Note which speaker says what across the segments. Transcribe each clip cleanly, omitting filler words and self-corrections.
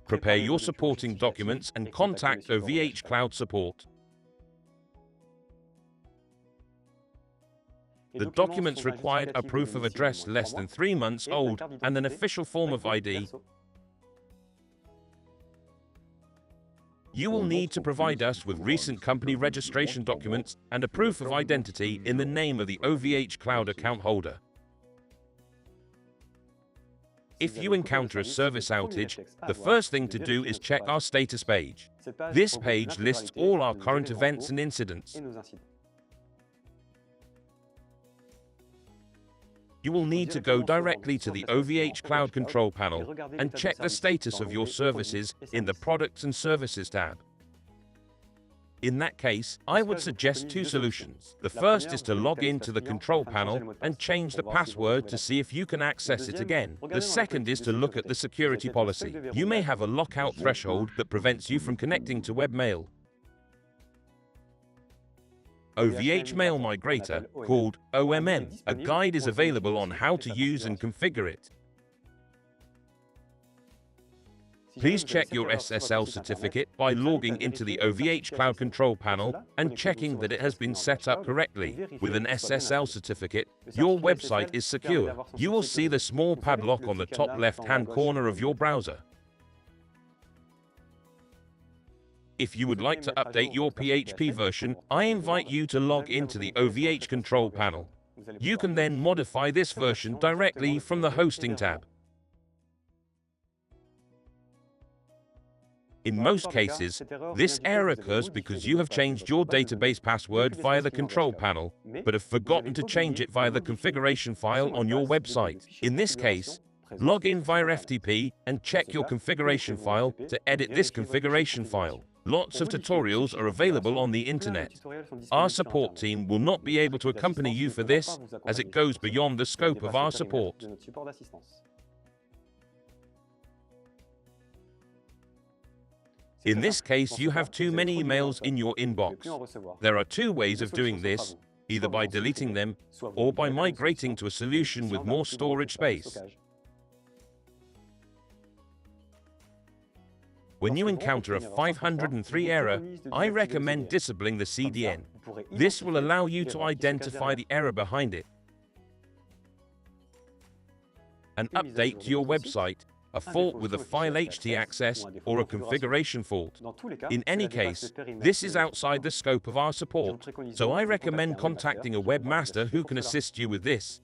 Speaker 1: Prepare your supporting documents and contact OVHcloud support. The documents required are proof of address less than 3 months old and an official form of ID. You will need to provide us with recent company registration documents and a proof of identity in the name of the OVHcloud account holder. If you encounter a service outage, the first thing to do is check our status page. This page lists all our current events and incidents. You will need to go directly to the OVHcloud control panel and check the status of your services in the Products and Services tab. In that case, I would suggest 2 solutions. The first is to log into the control panel and change the password to see if you can access it again. The second is to look at the security policy. You may have a lockout threshold that prevents you from connecting to webmail. OVH Mail Migrator, called OMM. A guide is available on how to use and configure it. Please check your SSL certificate by logging into the OVHcloud control panel and checking that it has been set up correctly. With an SSL certificate, your website is secure. You will see the small padlock on the top left-hand corner of your browser. If you would like to update your PHP version, I invite you to log into the OVH control panel. You can then modify this version directly from the Hosting tab. In most cases, this error occurs because you have changed your database password via the control panel, but have forgotten to change it via the configuration file on your website. In this case, log in via FTP and check your configuration file to edit this configuration file. Lots of tutorials are available on the internet. Our support team will not be able to accompany you for this, as it goes beyond the scope of our support. In this case, you have too many emails in your inbox. There are 2 ways of doing this, either by deleting them or by migrating to a solution with more storage space. When you encounter a 503 error, I recommend disabling the CDN. This will allow you to identify the error behind it. An update to your website, a fault with a file HT access, or a configuration fault. In any case, this is outside the scope of our support, so I recommend contacting a webmaster who can assist you with this.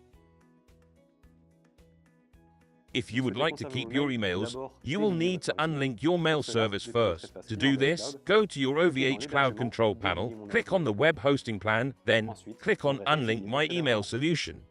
Speaker 1: If you would like to keep your emails, you will need to unlink your mail service first. To do this, go to your OVHcloud control panel, click on the web hosting plan, then click on Unlink My Email Solution.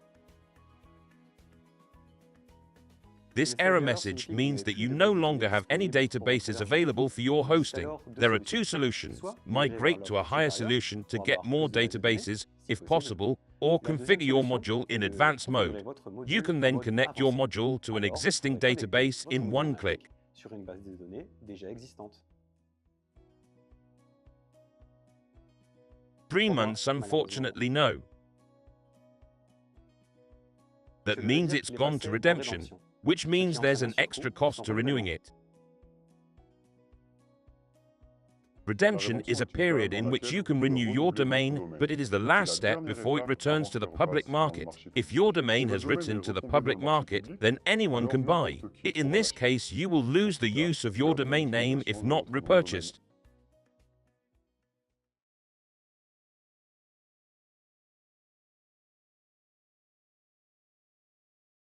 Speaker 1: This error message means that you no longer have any databases available for your hosting. There are 2 solutions: migrate to a higher solution to get more databases, if possible, or configure your module in advanced mode. You can then connect your module to an existing database in 1 click. 3 months, unfortunately, no. That means it's gone to redemption, which means there's an extra cost to renewing it. Redemption is a period in which you can renew your domain, but it is the last step before it returns to the public market. If your domain has written to the public market, then anyone can buy it. In this case, you will lose the use of your domain name if not repurchased.